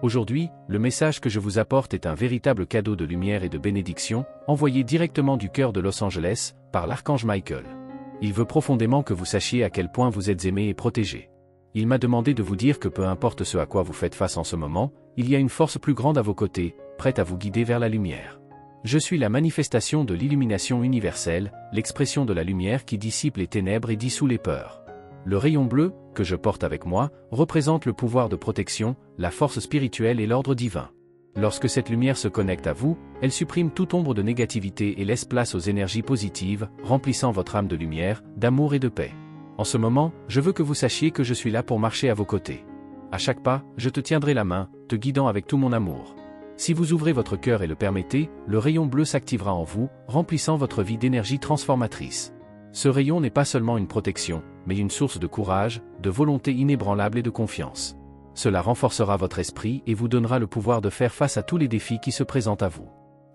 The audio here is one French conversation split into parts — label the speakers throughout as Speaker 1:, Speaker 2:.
Speaker 1: Aujourd'hui, le message que je vous apporte est un véritable cadeau de lumière et de bénédiction, envoyé directement du cœur de Los Angeles, par l'archange Michael. Il veut profondément que vous sachiez à quel point vous êtes aimé et protégé. Il m'a demandé de vous dire que peu importe ce à quoi vous faites face en ce moment, il y a une force plus grande à vos côtés, prête à vous guider vers la lumière. Je suis la manifestation de l'illumination universelle, l'expression de la lumière qui dissipe les ténèbres et dissout les peurs. Le rayon bleu, que je porte avec moi, représente le pouvoir de protection, la force spirituelle et l'ordre divin. Lorsque cette lumière se connecte à vous, elle supprime toute ombre de négativité et laisse place aux énergies positives, remplissant votre âme de lumière, d'amour et de paix. En ce moment, je veux que vous sachiez que je suis là pour marcher à vos côtés. À chaque pas, je te tiendrai la main, te guidant avec tout mon amour. Si vous ouvrez votre cœur et le permettez, le rayon bleu s'activera en vous, remplissant votre vie d'énergie transformatrice. Ce rayon n'est pas seulement une protection, mais une source de courage, de volonté inébranlable et de confiance. Cela renforcera votre esprit et vous donnera le pouvoir de faire face à tous les défis qui se présentent à vous.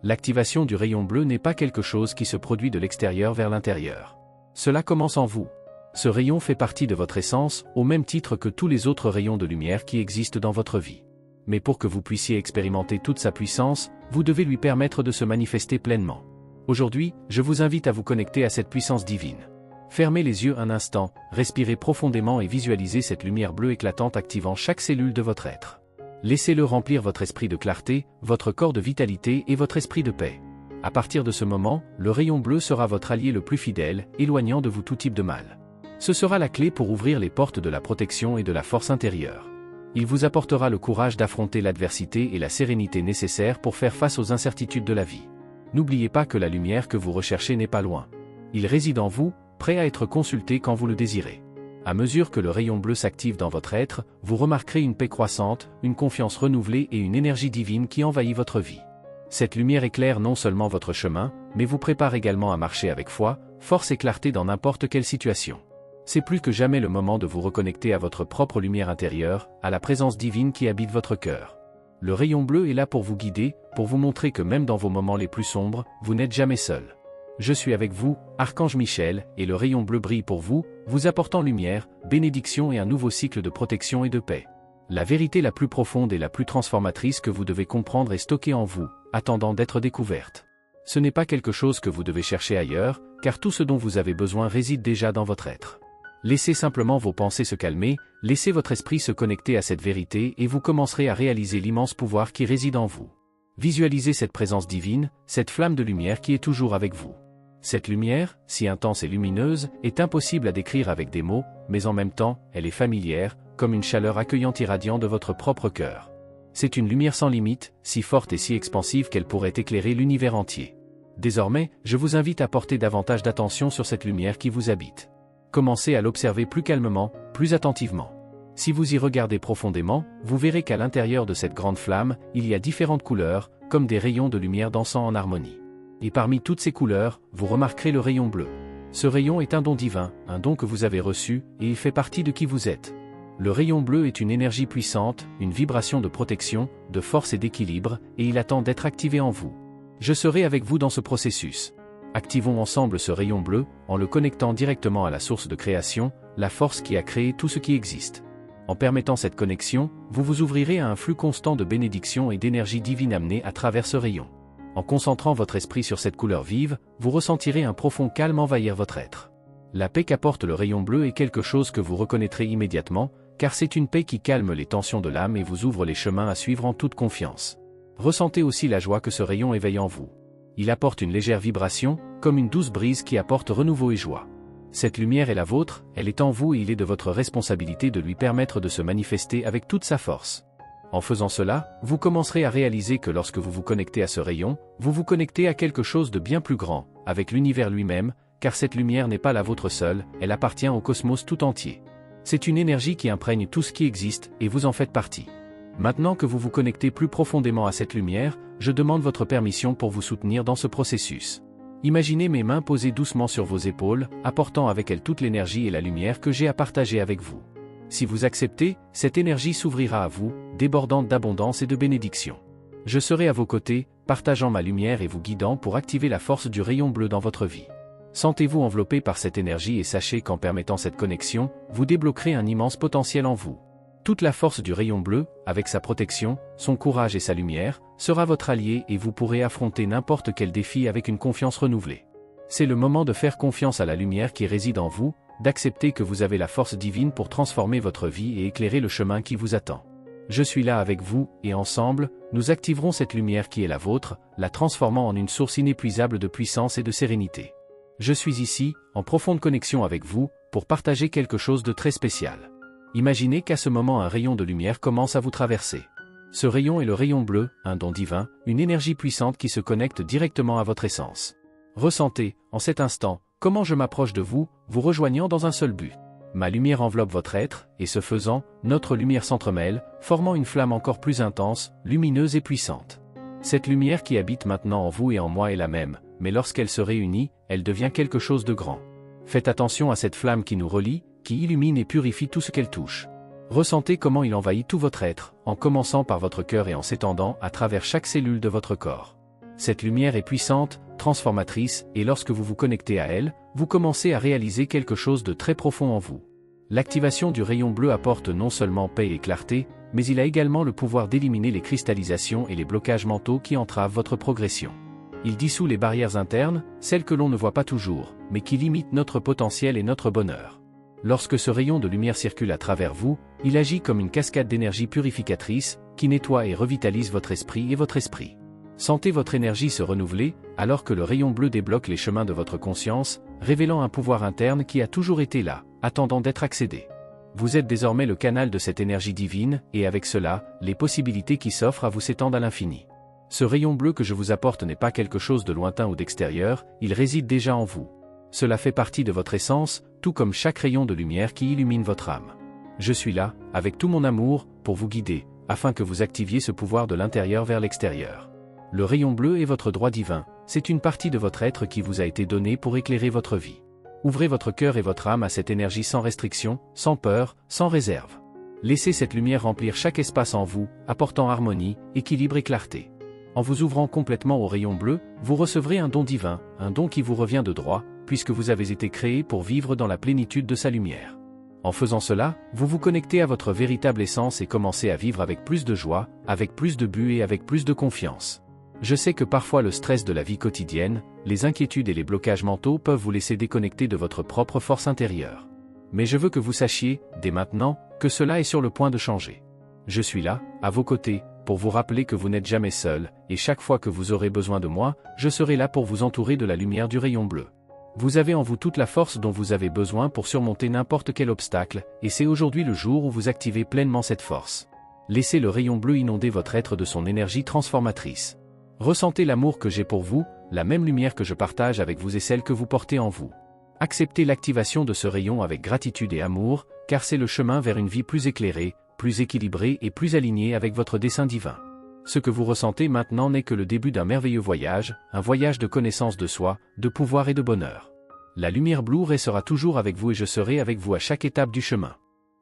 Speaker 1: L'activation du rayon bleu n'est pas quelque chose qui se produit de l'extérieur vers l'intérieur. Cela commence en vous. Ce rayon fait partie de votre essence, au même titre que tous les autres rayons de lumière qui existent dans votre vie. Mais pour que vous puissiez expérimenter toute sa puissance, vous devez lui permettre de se manifester pleinement. Aujourd'hui, je vous invite à vous connecter à cette puissance divine. Fermez les yeux un instant, respirez profondément et visualisez cette lumière bleue éclatante activant chaque cellule de votre être. Laissez-le remplir votre esprit de clarté, votre corps de vitalité et votre esprit de paix. À partir de ce moment, le rayon bleu sera votre allié le plus fidèle, éloignant de vous tout type de mal. Ce sera la clé pour ouvrir les portes de la protection et de la force intérieure. Il vous apportera le courage d'affronter l'adversité et la sérénité nécessaires pour faire face aux incertitudes de la vie. N'oubliez pas que la lumière que vous recherchez n'est pas loin. Il réside en vous, prêt à être consulté quand vous le désirez. À mesure que le rayon bleu s'active dans votre être, vous remarquerez une paix croissante, une confiance renouvelée et une énergie divine qui envahit votre vie. Cette lumière éclaire non seulement votre chemin, mais vous prépare également à marcher avec foi, force et clarté dans n'importe quelle situation. C'est plus que jamais le moment de vous reconnecter à votre propre lumière intérieure, à la présence divine qui habite votre cœur. Le rayon bleu est là pour vous guider, pour vous montrer que même dans vos moments les plus sombres, vous n'êtes jamais seul. Je suis avec vous, Archange Michel, et le rayon bleu brille pour vous, vous apportant lumière, bénédiction et un nouveau cycle de protection et de paix. La vérité la plus profonde et la plus transformatrice que vous devez comprendre est stockée en vous, attendant d'être découverte. Ce n'est pas quelque chose que vous devez chercher ailleurs, car tout ce dont vous avez besoin réside déjà dans votre être. Laissez simplement vos pensées se calmer, laissez votre esprit se connecter à cette vérité et vous commencerez à réaliser l'immense pouvoir qui réside en vous. Visualisez cette présence divine, cette flamme de lumière qui est toujours avec vous. Cette lumière, si intense et lumineuse, est impossible à décrire avec des mots, mais en même temps, elle est familière, comme une chaleur accueillante irradiant de votre propre cœur. C'est une lumière sans limite, si forte et si expansive qu'elle pourrait éclairer l'univers entier. Désormais, je vous invite à porter davantage d'attention sur cette lumière qui vous habite. Commencez à l'observer plus calmement, plus attentivement. Si vous y regardez profondément, vous verrez qu'à l'intérieur de cette grande flamme, il y a différentes couleurs, comme des rayons de lumière dansant en harmonie. Et parmi toutes ces couleurs, vous remarquerez le rayon bleu. Ce rayon est un don divin, un don que vous avez reçu, et il fait partie de qui vous êtes. Le rayon bleu est une énergie puissante, une vibration de protection, de force et d'équilibre, et il attend d'être activé en vous. Je serai avec vous dans ce processus. Activons ensemble ce rayon bleu, en le connectant directement à la source de création, la force qui a créé tout ce qui existe. En permettant cette connexion, vous vous ouvrirez à un flux constant de bénédictions et d'énergie divine amenée à travers ce rayon. En concentrant votre esprit sur cette couleur vive, vous ressentirez un profond calme envahir votre être. La paix qu'apporte le rayon bleu est quelque chose que vous reconnaîtrez immédiatement, car c'est une paix qui calme les tensions de l'âme et vous ouvre les chemins à suivre en toute confiance. Ressentez aussi la joie que ce rayon éveille en vous. Il apporte une légère vibration, comme une douce brise qui apporte renouveau et joie. Cette lumière est la vôtre, elle est en vous et il est de votre responsabilité de lui permettre de se manifester avec toute sa force. En faisant cela, vous commencerez à réaliser que lorsque vous vous connectez à ce rayon, vous vous connectez à quelque chose de bien plus grand, avec l'univers lui-même, car cette lumière n'est pas la vôtre seule, elle appartient au cosmos tout entier. C'est une énergie qui imprègne tout ce qui existe, et vous en faites partie. Maintenant que vous vous connectez plus profondément à cette lumière, je demande votre permission pour vous soutenir dans ce processus. Imaginez mes mains posées doucement sur vos épaules, apportant avec elles toute l'énergie et la lumière que j'ai à partager avec vous. Si vous acceptez, cette énergie s'ouvrira à vous, débordante d'abondance et de bénédiction. Je serai à vos côtés, partageant ma lumière et vous guidant pour activer la force du rayon bleu dans votre vie. Sentez-vous enveloppé par cette énergie et sachez qu'en permettant cette connexion, vous débloquerez un immense potentiel en vous. Toute la force du rayon bleu, avec sa protection, son courage et sa lumière, sera votre allié et vous pourrez affronter n'importe quel défi avec une confiance renouvelée. C'est le moment de faire confiance à la lumière qui réside en vous, d'accepter que vous avez la force divine pour transformer votre vie et éclairer le chemin qui vous attend. Je suis là avec vous, et ensemble, nous activerons cette lumière qui est la vôtre, la transformant en une source inépuisable de puissance et de sérénité. Je suis ici, en profonde connexion avec vous, pour partager quelque chose de très spécial. Imaginez qu'à ce moment un rayon de lumière commence à vous traverser. Ce rayon est le rayon bleu, un don divin, une énergie puissante qui se connecte directement à votre essence. Ressentez, en cet instant, comment je m'approche de vous, vous rejoignant dans un seul but. Ma lumière enveloppe votre être, et ce faisant, notre lumière s'entremêle, formant une flamme encore plus intense, lumineuse et puissante. Cette lumière qui habite maintenant en vous et en moi est la même, mais lorsqu'elle se réunit, elle devient quelque chose de grand. Faites attention à cette flamme qui nous relie, qui illumine et purifie tout ce qu'elle touche. Ressentez comment il envahit tout votre être, en commençant par votre cœur et en s'étendant à travers chaque cellule de votre corps. Cette lumière est puissante, transformatrice, et lorsque vous vous connectez à elle, vous commencez à réaliser quelque chose de très profond en vous. L'activation du rayon bleu apporte non seulement paix et clarté, mais il a également le pouvoir d'éliminer les cristallisations et les blocages mentaux qui entravent votre progression. Il dissout les barrières internes, celles que l'on ne voit pas toujours, mais qui limitent notre potentiel et notre bonheur. Lorsque ce rayon de lumière circule à travers vous, il agit comme une cascade d'énergie purificatrice, qui nettoie et revitalise votre esprit et votre esprit. Sentez votre énergie se renouveler, alors que le rayon bleu débloque les chemins de votre conscience, révélant un pouvoir interne qui a toujours été là, attendant d'être accédé. Vous êtes désormais le canal de cette énergie divine, et avec cela, les possibilités qui s'offrent à vous s'étendent à l'infini. Ce rayon bleu que je vous apporte n'est pas quelque chose de lointain ou d'extérieur, il réside déjà en vous. Cela fait partie de votre essence, tout comme chaque rayon de lumière qui illumine votre âme. Je suis là, avec tout mon amour, pour vous guider, afin que vous activiez ce pouvoir de l'intérieur vers l'extérieur. Le rayon bleu est votre droit divin, c'est une partie de votre être qui vous a été donnée pour éclairer votre vie. Ouvrez votre cœur et votre âme à cette énergie sans restriction, sans peur, sans réserve. Laissez cette lumière remplir chaque espace en vous, apportant harmonie, équilibre et clarté. En vous ouvrant complètement au rayon bleu, vous recevrez un don divin, un don qui vous revient de droit, puisque vous avez été créé pour vivre dans la plénitude de sa lumière. En faisant cela, vous vous connectez à votre véritable essence et commencez à vivre avec plus de joie, avec plus de but et avec plus de confiance. Je sais que parfois le stress de la vie quotidienne, les inquiétudes et les blocages mentaux peuvent vous laisser déconnecter de votre propre force intérieure. Mais je veux que vous sachiez, dès maintenant, que cela est sur le point de changer. Je suis là, à vos côtés, pour vous rappeler que vous n'êtes jamais seul, et chaque fois que vous aurez besoin de moi, je serai là pour vous entourer de la lumière du rayon bleu. Vous avez en vous toute la force dont vous avez besoin pour surmonter n'importe quel obstacle, et c'est aujourd'hui le jour où vous activez pleinement cette force. Laissez le rayon bleu inonder votre être de son énergie transformatrice. Ressentez l'amour que j'ai pour vous, la même lumière que je partage avec vous et celle que vous portez en vous. Acceptez l'activation de ce rayon avec gratitude et amour, car c'est le chemin vers une vie plus éclairée, plus équilibrée et plus alignée avec votre dessein divin. Ce que vous ressentez maintenant n'est que le début d'un merveilleux voyage, un voyage de connaissance de soi, de pouvoir et de bonheur. La lumière bleue restera toujours avec vous et je serai avec vous à chaque étape du chemin.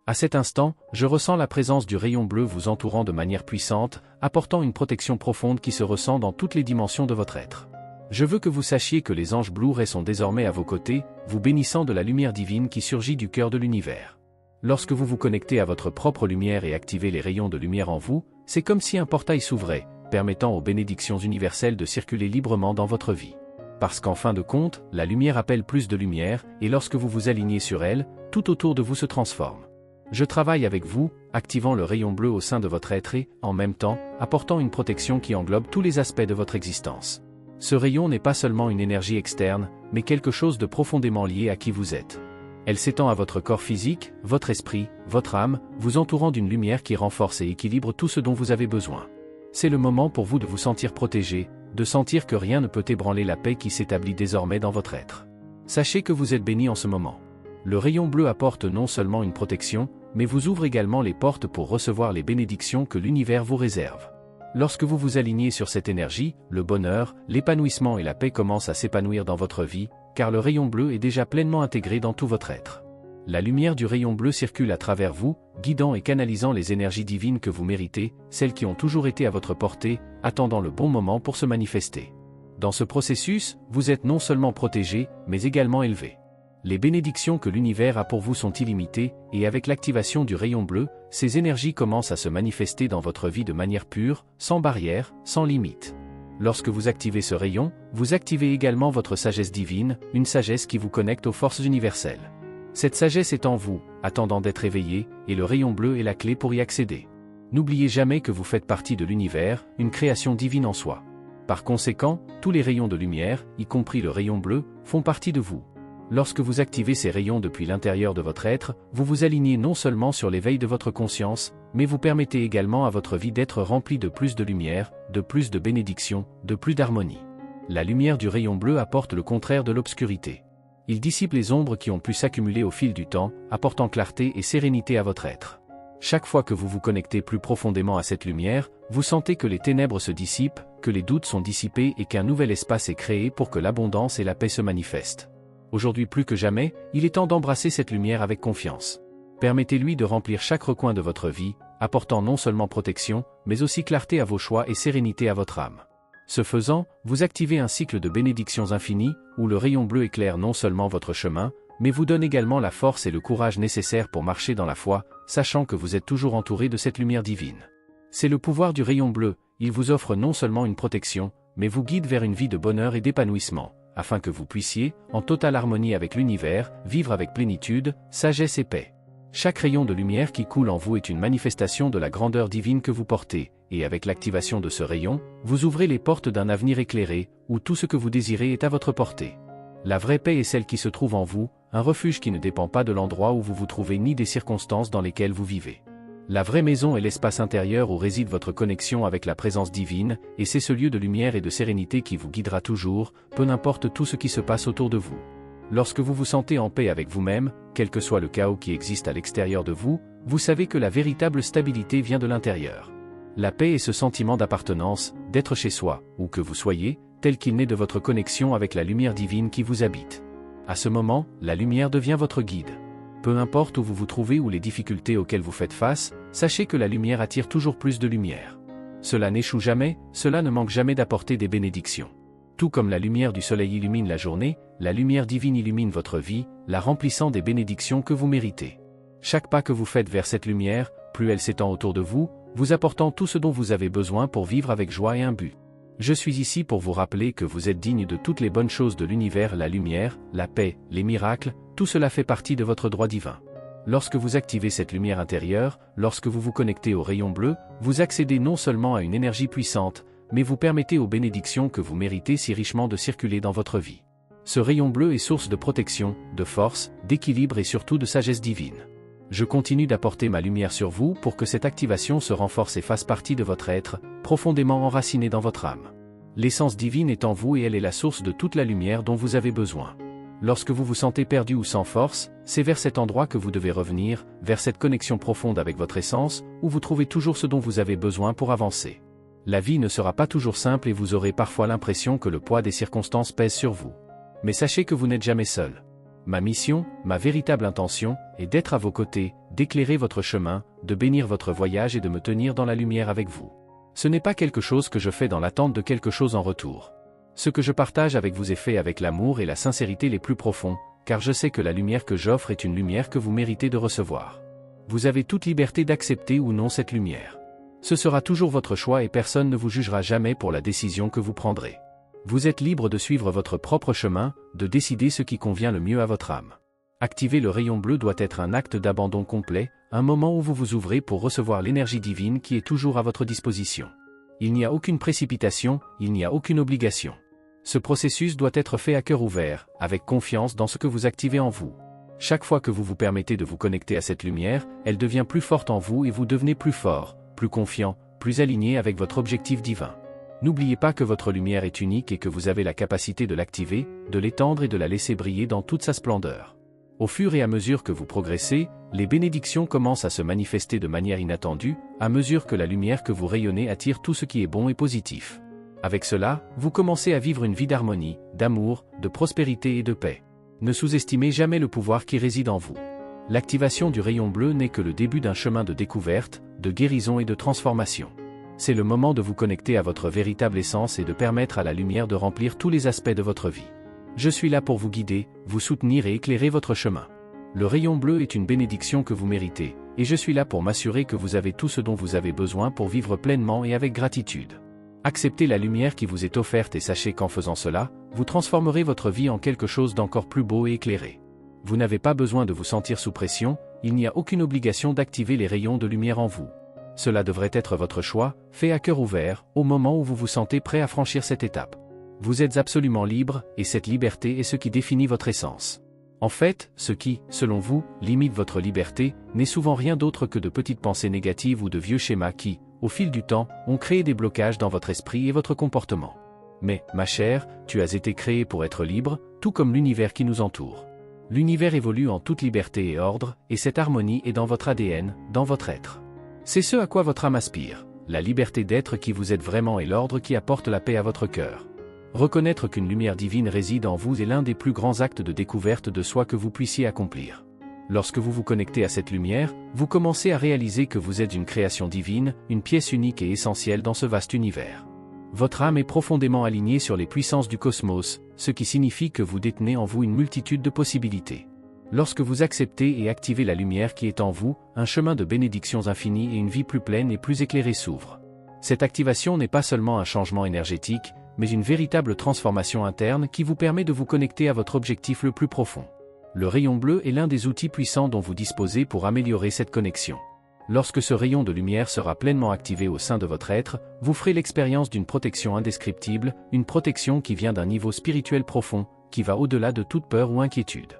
Speaker 1: À cet instant, je ressens la présence du rayon bleu vous entourant de manière puissante, apportant une protection profonde qui se ressent dans toutes les dimensions de votre être. Je veux que vous sachiez que les anges Blu-ray sont désormais à vos côtés, vous bénissant de la lumière divine qui surgit du cœur de l'univers. Lorsque vous vous connectez à votre propre lumière et activez les rayons de lumière en vous, c'est comme si un portail s'ouvrait, permettant aux bénédictions universelles de circuler librement dans votre vie. Parce qu'en fin de compte, la lumière appelle plus de lumière, et lorsque vous vous alignez sur elle, tout autour de vous se transforme. Je travaille avec vous, activant le rayon bleu au sein de votre être et, en même temps, apportant une protection qui englobe tous les aspects de votre existence. Ce rayon n'est pas seulement une énergie externe, mais quelque chose de profondément lié à qui vous êtes. Elle s'étend à votre corps physique, votre esprit, votre âme, vous entourant d'une lumière qui renforce et équilibre tout ce dont vous avez besoin. C'est le moment pour vous de vous sentir protégé, de sentir que rien ne peut ébranler la paix qui s'établit désormais dans votre être. Sachez que vous êtes béni en ce moment. Le rayon bleu apporte non seulement une protection, mais vous ouvre également les portes pour recevoir les bénédictions que l'univers vous réserve. Lorsque vous vous alignez sur cette énergie, le bonheur, l'épanouissement et la paix commencent à s'épanouir dans votre vie, car le rayon bleu est déjà pleinement intégré dans tout votre être. La lumière du rayon bleu circule à travers vous, guidant et canalisant les énergies divines que vous méritez, celles qui ont toujours été à votre portée, attendant le bon moment pour se manifester. Dans ce processus, vous êtes non seulement protégé, mais également élevé. Les bénédictions que l'univers a pour vous sont illimitées, et avec l'activation du rayon bleu, ces énergies commencent à se manifester dans votre vie de manière pure, sans barrière, sans limite. Lorsque vous activez ce rayon, vous activez également votre sagesse divine, une sagesse qui vous connecte aux forces universelles. Cette sagesse est en vous, attendant d'être éveillée, et le rayon bleu est la clé pour y accéder. N'oubliez jamais que vous faites partie de l'univers, une création divine en soi. Par conséquent, tous les rayons de lumière, y compris le rayon bleu, font partie de vous. Lorsque vous activez ces rayons depuis l'intérieur de votre être, vous vous alignez non seulement sur l'éveil de votre conscience, mais vous permettez également à votre vie d'être remplie de plus de lumière, de plus de bénédictions, de plus d'harmonie. La lumière du rayon bleu apporte le contraire de l'obscurité. Il dissipe les ombres qui ont pu s'accumuler au fil du temps, apportant clarté et sérénité à votre être. Chaque fois que vous vous connectez plus profondément à cette lumière, vous sentez que les ténèbres se dissipent, que les doutes sont dissipés et qu'un nouvel espace est créé pour que l'abondance et la paix se manifestent. Aujourd'hui plus que jamais, il est temps d'embrasser cette lumière avec confiance. Permettez-lui de remplir chaque recoin de votre vie, apportant non seulement protection, mais aussi clarté à vos choix et sérénité à votre âme. Ce faisant, vous activez un cycle de bénédictions infinies, où le rayon bleu éclaire non seulement votre chemin, mais vous donne également la force et le courage nécessaires pour marcher dans la foi, sachant que vous êtes toujours entouré de cette lumière divine. C'est le pouvoir du rayon bleu, il vous offre non seulement une protection, mais vous guide vers une vie de bonheur et d'épanouissement, afin que vous puissiez, en totale harmonie avec l'univers, vivre avec plénitude, sagesse et paix. Chaque rayon de lumière qui coule en vous est une manifestation de la grandeur divine que vous portez, et avec l'activation de ce rayon, vous ouvrez les portes d'un avenir éclairé, où tout ce que vous désirez est à votre portée. La vraie paix est celle qui se trouve en vous, un refuge qui ne dépend pas de l'endroit où vous vous trouvez ni des circonstances dans lesquelles vous vivez. La vraie maison est l'espace intérieur où réside votre connexion avec la présence divine, et c'est ce lieu de lumière et de sérénité qui vous guidera toujours, peu importe tout ce qui se passe autour de vous. Lorsque vous vous sentez en paix avec vous-même, quel que soit le chaos qui existe à l'extérieur de vous, vous savez que la véritable stabilité vient de l'intérieur. La paix est ce sentiment d'appartenance, d'être chez soi, où que vous soyez, tel qu'il naît de votre connexion avec la lumière divine qui vous habite. À ce moment, la lumière devient votre guide. Peu importe où vous vous trouvez ou les difficultés auxquelles vous faites face, sachez que la lumière attire toujours plus de lumière. Cela n'échoue jamais, cela ne manque jamais d'apporter des bénédictions. Tout comme la lumière du soleil illumine la journée, la lumière divine illumine votre vie, la remplissant des bénédictions que vous méritez. Chaque pas que vous faites vers cette lumière, plus elle s'étend autour de vous, vous apportant tout ce dont vous avez besoin pour vivre avec joie et un but. Je suis ici pour vous rappeler que vous êtes digne de toutes les bonnes choses de l'univers, la lumière, la paix, les miracles, tout cela fait partie de votre droit divin. Lorsque vous activez cette lumière intérieure, lorsque vous vous connectez au rayon bleu, vous accédez non seulement à une énergie puissante, mais vous permettez aux bénédictions que vous méritez si richement de circuler dans votre vie. Ce rayon bleu est source de protection, de force, d'équilibre et surtout de sagesse divine. Je continue d'apporter ma lumière sur vous pour que cette activation se renforce et fasse partie de votre être, profondément enraciné dans votre âme. L'essence divine est en vous et elle est la source de toute la lumière dont vous avez besoin. Lorsque vous vous sentez perdu ou sans force, c'est vers cet endroit que vous devez revenir, vers cette connexion profonde avec votre essence, où vous trouvez toujours ce dont vous avez besoin pour avancer. La vie ne sera pas toujours simple et vous aurez parfois l'impression que le poids des circonstances pèse sur vous. Mais sachez que vous n'êtes jamais seul. Ma mission, ma véritable intention, est d'être à vos côtés, d'éclairer votre chemin, de bénir votre voyage et de me tenir dans la lumière avec vous. Ce n'est pas quelque chose que je fais dans l'attente de quelque chose en retour. Ce que je partage avec vous est fait avec l'amour et la sincérité les plus profonds, car je sais que la lumière que j'offre est une lumière que vous méritez de recevoir. Vous avez toute liberté d'accepter ou non cette lumière. Ce sera toujours votre choix et personne ne vous jugera jamais pour la décision que vous prendrez. Vous êtes libre de suivre votre propre chemin, de décider ce qui convient le mieux à votre âme. Activer le rayon bleu doit être un acte d'abandon complet, un moment où vous vous ouvrez pour recevoir l'énergie divine qui est toujours à votre disposition. Il n'y a aucune précipitation, il n'y a aucune obligation. Ce processus doit être fait à cœur ouvert, avec confiance dans ce que vous activez en vous. Chaque fois que vous vous permettez de vous connecter à cette lumière, elle devient plus forte en vous et vous devenez plus fort, plus confiant, plus aligné avec votre objectif divin. N'oubliez pas que votre lumière est unique et que vous avez la capacité de l'activer, de l'étendre et de la laisser briller dans toute sa splendeur. Au fur et à mesure que vous progressez, les bénédictions commencent à se manifester de manière inattendue, à mesure que la lumière que vous rayonnez attire tout ce qui est bon et positif. Avec cela, vous commencez à vivre une vie d'harmonie, d'amour, de prospérité et de paix. Ne sous-estimez jamais le pouvoir qui réside en vous. L'activation du rayon bleu n'est que le début d'un chemin de découverte, de guérison et de transformation. C'est le moment de vous connecter à votre véritable essence et de permettre à la lumière de remplir tous les aspects de votre vie. Je suis là pour vous guider, vous soutenir et éclairer votre chemin. Le rayon bleu est une bénédiction que vous méritez, et je suis là pour m'assurer que vous avez tout ce dont vous avez besoin pour vivre pleinement et avec gratitude. Acceptez la lumière qui vous est offerte et sachez qu'en faisant cela, vous transformerez votre vie en quelque chose d'encore plus beau et éclairé. Vous n'avez pas besoin de vous sentir sous pression, il n'y a aucune obligation d'activer les rayons de lumière en vous. Cela devrait être votre choix, fait à cœur ouvert, au moment où vous vous sentez prêt à franchir cette étape. Vous êtes absolument libre, et cette liberté est ce qui définit votre essence. En fait, ce qui, selon vous, limite votre liberté, n'est souvent rien d'autre que de petites pensées négatives ou de vieux schémas qui, au fil du temps, ont créé des blocages dans votre esprit et votre comportement. Mais, ma chère, tu as été créée pour être libre, tout comme l'univers qui nous entoure. L'univers évolue en toute liberté et ordre, et cette harmonie est dans votre ADN, dans votre être. C'est ce à quoi votre âme aspire, la liberté d'être qui vous êtes vraiment et l'ordre qui apporte la paix à votre cœur. Reconnaître qu'une lumière divine réside en vous est l'un des plus grands actes de découverte de soi que vous puissiez accomplir. Lorsque vous vous connectez à cette lumière, vous commencez à réaliser que vous êtes une création divine, une pièce unique et essentielle dans ce vaste univers. Votre âme est profondément alignée sur les puissances du cosmos, ce qui signifie que vous détenez en vous une multitude de possibilités. Lorsque vous acceptez et activez la lumière qui est en vous, un chemin de bénédictions infinies et une vie plus pleine et plus éclairée s'ouvre. Cette activation n'est pas seulement un changement énergétique, mais une véritable transformation interne qui vous permet de vous connecter à votre objectif le plus profond. Le rayon bleu est l'un des outils puissants dont vous disposez pour améliorer cette connexion. Lorsque ce rayon de lumière sera pleinement activé au sein de votre être, vous ferez l'expérience d'une protection indescriptible, une protection qui vient d'un niveau spirituel profond, qui va au-delà de toute peur ou inquiétude.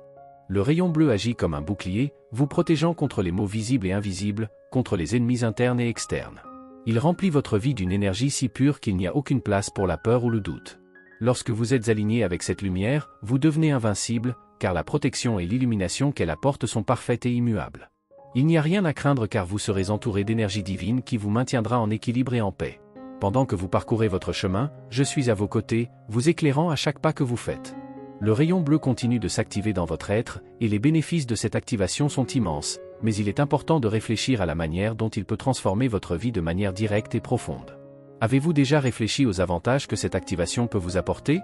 Speaker 1: Le rayon bleu agit comme un bouclier, vous protégeant contre les maux visibles et invisibles, contre les ennemis internes et externes. Il remplit votre vie d'une énergie si pure qu'il n'y a aucune place pour la peur ou le doute. Lorsque vous êtes aligné avec cette lumière, vous devenez invincible, car la protection et l'illumination qu'elle apporte sont parfaites et immuables. Il n'y a rien à craindre car vous serez entouré d'énergie divine qui vous maintiendra en équilibre et en paix. Pendant que vous parcourez votre chemin, je suis à vos côtés, vous éclairant à chaque pas que vous faites. Le rayon bleu continue de s'activer dans votre être, et les bénéfices de cette activation sont immenses, mais il est important de réfléchir à la manière dont il peut transformer votre vie de manière directe et profonde. Avez-vous déjà réfléchi aux avantages que cette activation peut vous apporter ?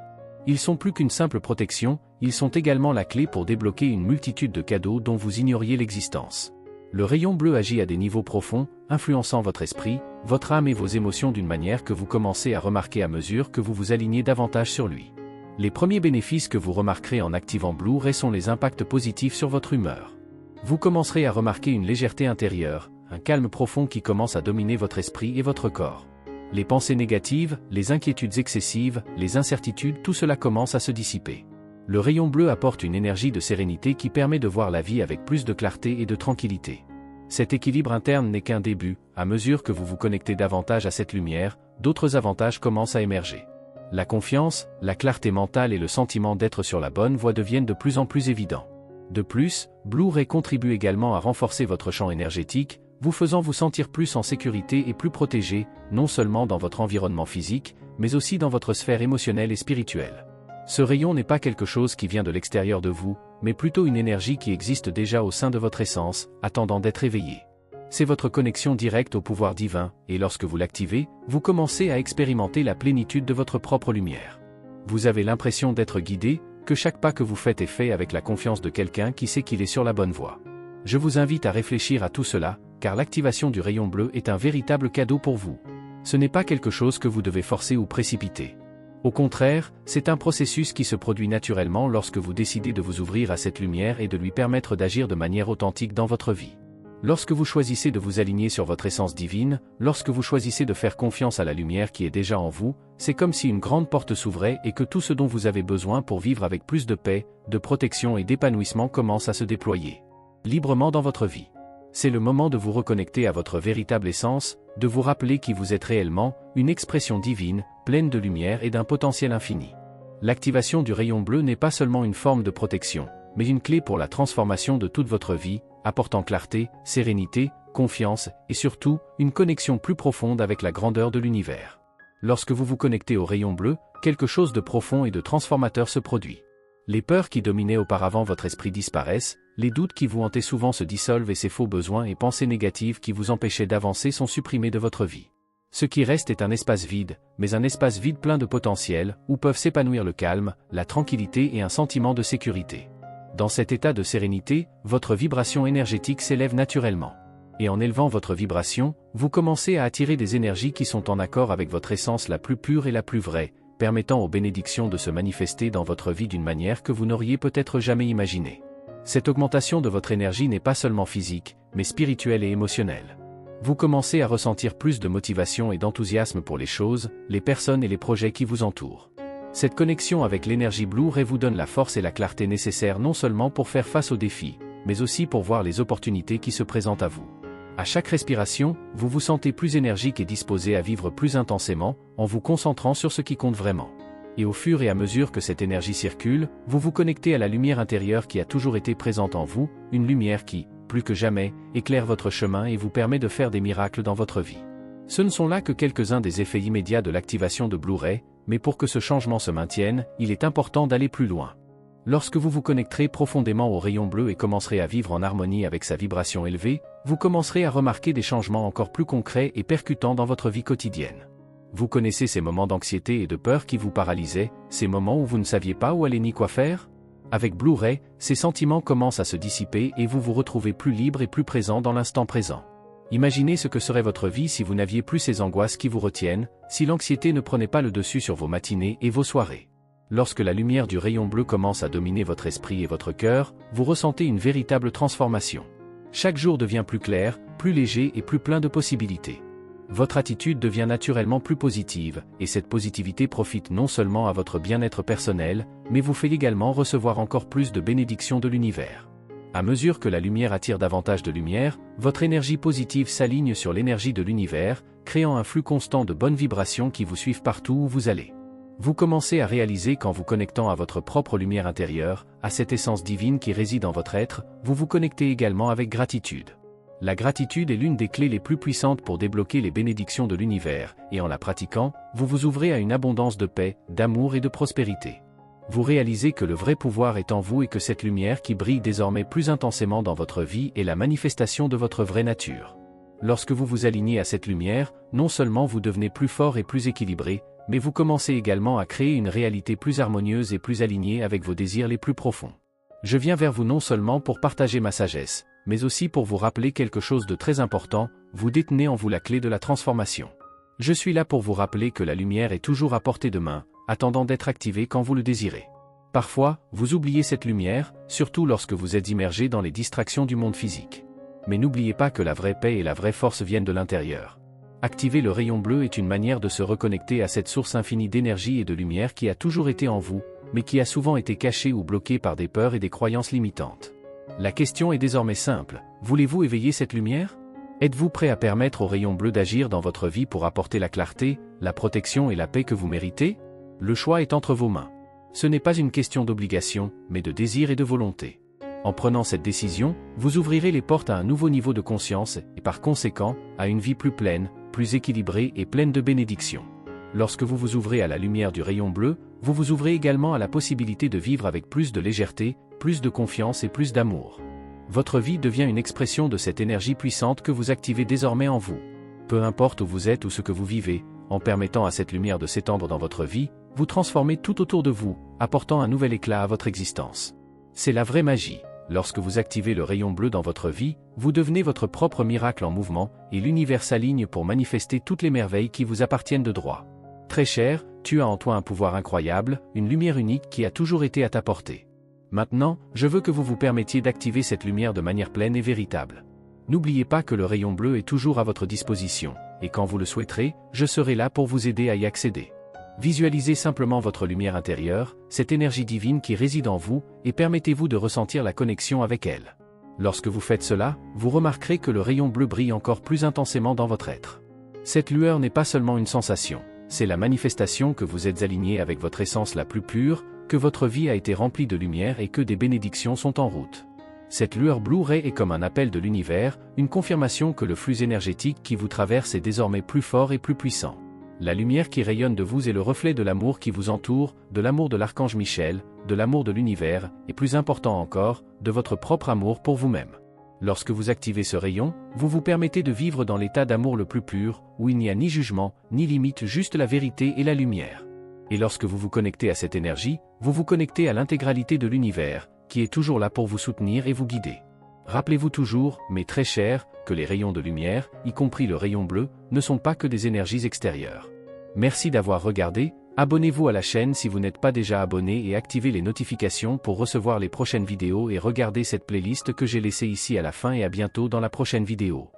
Speaker 1: Ils sont plus qu'une simple protection, ils sont également la clé pour débloquer une multitude de cadeaux dont vous ignoriez l'existence. Le rayon bleu agit à des niveaux profonds, influençant votre esprit, votre âme et vos émotions d'une manière que vous commencez à remarquer à mesure que vous vous alignez davantage sur lui. Les premiers bénéfices que vous remarquerez en activant Blue Ray sont les impacts positifs sur votre humeur. Vous commencerez à remarquer une légèreté intérieure, un calme profond qui commence à dominer votre esprit et votre corps. Les pensées négatives, les inquiétudes excessives, les incertitudes, tout cela commence à se dissiper. Le rayon bleu apporte une énergie de sérénité qui permet de voir la vie avec plus de clarté et de tranquillité. Cet équilibre interne n'est qu'un début, à mesure que vous vous connectez davantage à cette lumière, d'autres avantages commencent à émerger. La confiance, la clarté mentale et le sentiment d'être sur la bonne voie deviennent de plus en plus évidents. De plus, Blue Ray contribue également à renforcer votre champ énergétique, vous faisant vous sentir plus en sécurité et plus protégé, non seulement dans votre environnement physique, mais aussi dans votre sphère émotionnelle et spirituelle. Ce rayon n'est pas quelque chose qui vient de l'extérieur de vous, mais plutôt une énergie qui existe déjà au sein de votre essence, attendant d'être éveillée. C'est votre connexion directe au pouvoir divin, et lorsque vous l'activez, vous commencez à expérimenter la plénitude de votre propre lumière. Vous avez l'impression d'être guidé, que chaque pas que vous faites est fait avec la confiance de quelqu'un qui sait qu'il est sur la bonne voie. Je vous invite à réfléchir à tout cela, car l'activation du rayon bleu est un véritable cadeau pour vous. Ce n'est pas quelque chose que vous devez forcer ou précipiter. Au contraire, c'est un processus qui se produit naturellement lorsque vous décidez de vous ouvrir à cette lumière et de lui permettre d'agir de manière authentique dans votre vie. Lorsque vous choisissez de vous aligner sur votre essence divine, lorsque vous choisissez de faire confiance à la lumière qui est déjà en vous, c'est comme si une grande porte s'ouvrait et que tout ce dont vous avez besoin pour vivre avec plus de paix, de protection et d'épanouissement commence à se déployer librement dans votre vie. C'est le moment de vous reconnecter à votre véritable essence, de vous rappeler qui vous êtes réellement, une expression divine, pleine de lumière et d'un potentiel infini. L'activation du rayon bleu n'est pas seulement une forme de protection, mais une clé pour la transformation de toute votre vie, apportant clarté, sérénité, confiance, et surtout, une connexion plus profonde avec la grandeur de l'univers. Lorsque vous vous connectez au rayon bleu, quelque chose de profond et de transformateur se produit. Les peurs qui dominaient auparavant votre esprit disparaissent, les doutes qui vous hantaient souvent se dissolvent et ces faux besoins et pensées négatives qui vous empêchaient d'avancer sont supprimés de votre vie. Ce qui reste est un espace vide, mais un espace vide plein de potentiel, où peuvent s'épanouir le calme, la tranquillité et un sentiment de sécurité. Dans cet état de sérénité, votre vibration énergétique s'élève naturellement. Et en élevant votre vibration, vous commencez à attirer des énergies qui sont en accord avec votre essence la plus pure et la plus vraie, permettant aux bénédictions de se manifester dans votre vie d'une manière que vous n'auriez peut-être jamais imaginée. Cette augmentation de votre énergie n'est pas seulement physique, mais spirituelle et émotionnelle. Vous commencez à ressentir plus de motivation et d'enthousiasme pour les choses, les personnes et les projets qui vous entourent. Cette connexion avec l'énergie Blue Ray vous donne la force et la clarté nécessaires non seulement pour faire face aux défis, mais aussi pour voir les opportunités qui se présentent à vous. À chaque respiration, vous vous sentez plus énergique et disposé à vivre plus intensément, en vous concentrant sur ce qui compte vraiment. Et au fur et à mesure que cette énergie circule, vous vous connectez à la lumière intérieure qui a toujours été présente en vous, une lumière qui, plus que jamais, éclaire votre chemin et vous permet de faire des miracles dans votre vie. Ce ne sont là que quelques-uns des effets immédiats de l'activation de Blue Ray, mais pour que ce changement se maintienne, il est important d'aller plus loin. Lorsque vous vous connecterez profondément au rayon bleu et commencerez à vivre en harmonie avec sa vibration élevée, vous commencerez à remarquer des changements encore plus concrets et percutants dans votre vie quotidienne. Vous connaissez ces moments d'anxiété et de peur qui vous paralysaient, ces moments où vous ne saviez pas où aller ni quoi faire ? Avec Blue Ray, ces sentiments commencent à se dissiper et vous vous retrouvez plus libre et plus présent dans l'instant présent. Imaginez ce que serait votre vie si vous n'aviez plus ces angoisses qui vous retiennent, si l'anxiété ne prenait pas le dessus sur vos matinées et vos soirées. Lorsque la lumière du rayon bleu commence à dominer votre esprit et votre cœur, vous ressentez une véritable transformation. Chaque jour devient plus clair, plus léger et plus plein de possibilités. Votre attitude devient naturellement plus positive, et cette positivité profite non seulement à votre bien-être personnel, mais vous fait également recevoir encore plus de bénédictions de l'univers. À mesure que la lumière attire davantage de lumière, votre énergie positive s'aligne sur l'énergie de l'univers, créant un flux constant de bonnes vibrations qui vous suivent partout où vous allez. Vous commencez à réaliser qu'en vous connectant à votre propre lumière intérieure, à cette essence divine qui réside en votre être, vous vous connectez également avec gratitude. La gratitude est l'une des clés les plus puissantes pour débloquer les bénédictions de l'univers, et en la pratiquant, vous vous ouvrez à une abondance de paix, d'amour et de prospérité. Vous réalisez que le vrai pouvoir est en vous et que cette lumière qui brille désormais plus intensément dans votre vie est la manifestation de votre vraie nature. Lorsque vous vous alignez à cette lumière, non seulement vous devenez plus fort et plus équilibré, mais vous commencez également à créer une réalité plus harmonieuse et plus alignée avec vos désirs les plus profonds. Je viens vers vous non seulement pour partager ma sagesse, mais aussi pour vous rappeler quelque chose de très important, vous détenez en vous la clé de la transformation. Je suis là pour vous rappeler que la lumière est toujours à portée de main, attendant d'être activée quand vous le désirez. Parfois, vous oubliez cette lumière, surtout lorsque vous êtes immergé dans les distractions du monde physique. Mais n'oubliez pas que la vraie paix et la vraie force viennent de l'intérieur. Activer le rayon bleu est une manière de se reconnecter à cette source infinie d'énergie et de lumière qui a toujours été en vous, mais qui a souvent été cachée ou bloquée par des peurs et des croyances limitantes. La question est désormais simple, voulez-vous éveiller cette lumière ? Êtes-vous prêt à permettre au rayon bleu d'agir dans votre vie pour apporter la clarté, la protection et la paix que vous méritez ? Le choix est entre vos mains. Ce n'est pas une question d'obligation, mais de désir et de volonté. En prenant cette décision, vous ouvrirez les portes à un nouveau niveau de conscience et par conséquent, à une vie plus pleine, plus équilibrée et pleine de bénédictions. Lorsque vous vous ouvrez à la lumière du rayon bleu, vous vous ouvrez également à la possibilité de vivre avec plus de légèreté, plus de confiance et plus d'amour. Votre vie devient une expression de cette énergie puissante que vous activez désormais en vous. Peu importe où vous êtes ou ce que vous vivez, en permettant à cette lumière de s'étendre dans votre vie, vous transformez tout autour de vous, apportant un nouvel éclat à votre existence. C'est la vraie magie. Lorsque vous activez le rayon bleu dans votre vie, vous devenez votre propre miracle en mouvement, et l'univers s'aligne pour manifester toutes les merveilles qui vous appartiennent de droit. Très cher, tu as en toi un pouvoir incroyable, une lumière unique qui a toujours été à ta portée. Maintenant, je veux que vous vous permettiez d'activer cette lumière de manière pleine et véritable. N'oubliez pas que le rayon bleu est toujours à votre disposition, et quand vous le souhaiterez, je serai là pour vous aider à y accéder. Visualisez simplement votre lumière intérieure, cette énergie divine qui réside en vous, et permettez-vous de ressentir la connexion avec elle. Lorsque vous faites cela, vous remarquerez que le rayon bleu brille encore plus intensément dans votre être. Cette lueur n'est pas seulement une sensation, c'est la manifestation que vous êtes aligné avec votre essence la plus pure, que votre vie a été remplie de lumière et que des bénédictions sont en route. Cette lueur Blue Ray est comme un appel de l'univers, une confirmation que le flux énergétique qui vous traverse est désormais plus fort et plus puissant. La lumière qui rayonne de vous est le reflet de l'amour qui vous entoure, de l'amour de l'archange Michel, de l'amour de l'univers, et plus important encore, de votre propre amour pour vous-même. Lorsque vous activez ce rayon, vous vous permettez de vivre dans l'état d'amour le plus pur, où il n'y a ni jugement, ni limite, juste la vérité et la lumière. Et lorsque vous vous connectez à cette énergie, vous vous connectez à l'intégralité de l'univers, qui est toujours là pour vous soutenir et vous guider. Rappelez-vous toujours, mes très chers, que les rayons de lumière, y compris le rayon bleu, ne sont pas que des énergies extérieures. Merci d'avoir regardé, abonnez-vous à la chaîne si vous n'êtes pas déjà abonné et activez les notifications pour recevoir les prochaines vidéos et regardez cette playlist que j'ai laissée ici à la fin et à bientôt dans la prochaine vidéo.